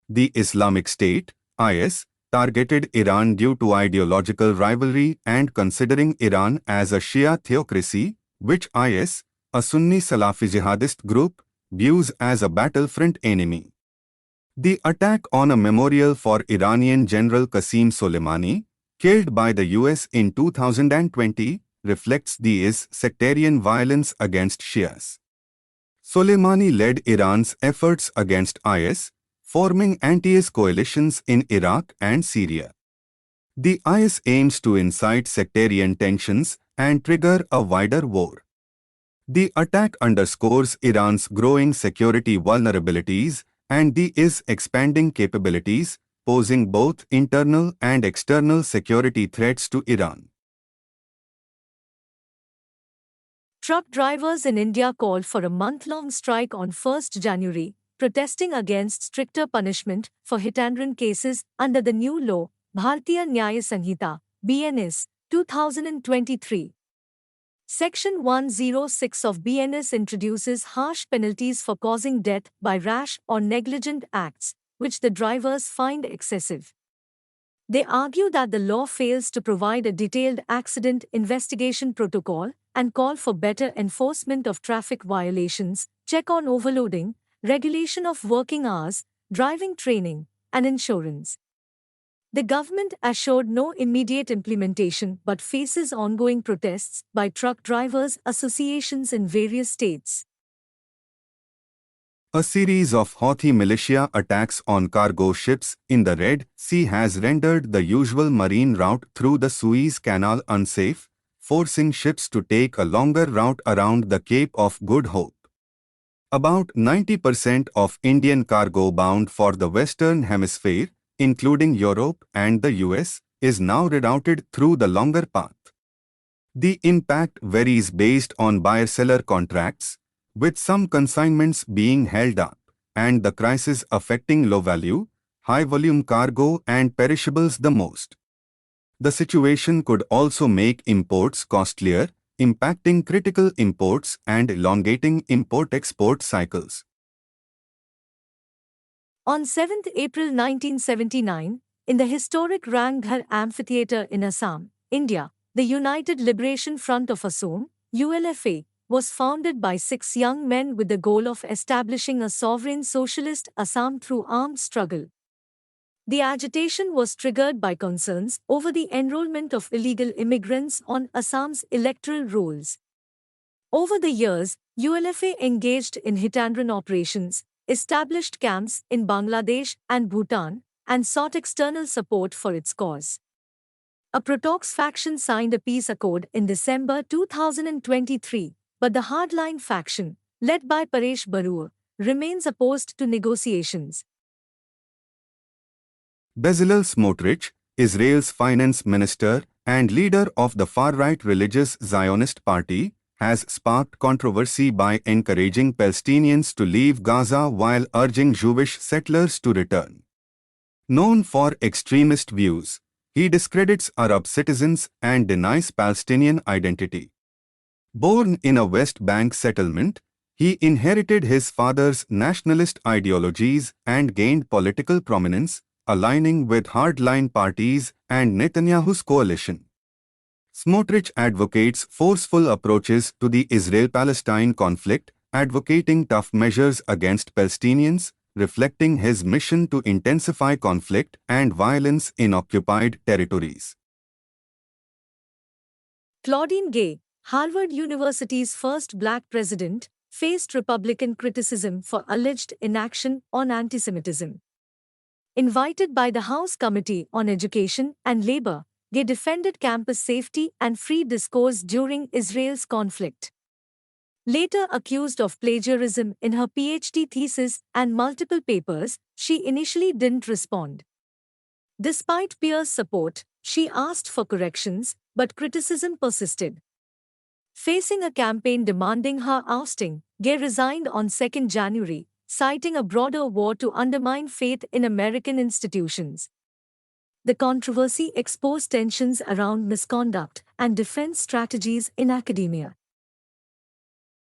The Islamic State, IS, targeted Iran due to ideological rivalry and considering Iran as a Shia theocracy, which IS, a Sunni Salafi jihadist group, views as a battlefront enemy. The attack on a memorial for Iranian General Qasem Soleimani, killed by the US in 2020, reflects the sectarian violence against Shias. Soleimani led Iran's efforts against IS, forming anti-IS coalitions in Iraq and Syria. The IS aims to incite sectarian tensions and trigger a wider war. The attack underscores Iran's growing security vulnerabilities and the IS expanding capabilities, posing both internal and external security threats to Iran. Truck drivers in India called for a month-long strike on 1st January, protesting against stricter punishment for hit-and-run cases under the new law, Bharatiya Nyaya Sanhita, BNS, 2023. Section 106 of BNS introduces harsh penalties for causing death by rash or negligent acts, which the drivers find excessive. They argue that the law fails to provide a detailed accident investigation protocol and call for better enforcement of traffic violations, check on overloading, regulation of working hours, driving training, and insurance. The government assured no immediate implementation but faces ongoing protests by truck drivers' associations in various states. A series of Houthi militia attacks on cargo ships in the Red Sea has rendered the usual marine route through the Suez Canal unsafe, forcing ships to take a longer route around the Cape of Good Hope. About 90% of Indian cargo bound for the Western Hemisphere, including Europe and the US, is now rerouted through the longer path. The impact varies based on buyer-seller contracts, with some consignments being held up, and the crisis affecting low-value, high-volume cargo and perishables the most. The situation could also make imports costlier, impacting critical imports and elongating import-export cycles. On 7 April 1979, in the historic Ranghar Amphitheatre in Assam, India, the United Liberation Front of Assam, ULFA, was founded by 6 young men with the goal of establishing a sovereign socialist Assam through armed struggle. The agitation was triggered by concerns over the enrollment of illegal immigrants on Assam's electoral rolls. Over the years, ULFA engaged in hit-and-run operations, established camps in Bangladesh and Bhutan, and sought external support for its cause. A pro-talks faction signed a peace accord in December 2023, but the hardline faction, led by Paresh Barua, remains opposed to negotiations. Bezalel Smotrich, Israel's finance minister and leader of the far-right religious Zionist party, has sparked controversy by encouraging Palestinians to leave Gaza while urging Jewish settlers to return. Known for extremist views, he discredits Arab citizens and denies Palestinian identity. Born in a West Bank settlement, he inherited his father's nationalist ideologies and gained political prominence, aligning with hardline parties and Netanyahu's coalition. Smotrich advocates forceful approaches to the Israel-Palestine conflict, advocating tough measures against Palestinians, reflecting his mission to intensify conflict and violence in occupied territories. Claudine Gay, Harvard University's first black president, faced Republican criticism for alleged inaction on antisemitism. Invited by the House Committee on Education and Labor, Gay defended campus safety and free discourse during Israel's conflict. Later accused of plagiarism in her PhD thesis and multiple papers, she initially didn't respond. Despite peers' support, she asked for corrections, but criticism persisted. Facing a campaign demanding her ousting, Gay resigned on 2 January, citing a broader war to undermine faith in American institutions. The controversy exposed tensions around misconduct and defense strategies in academia.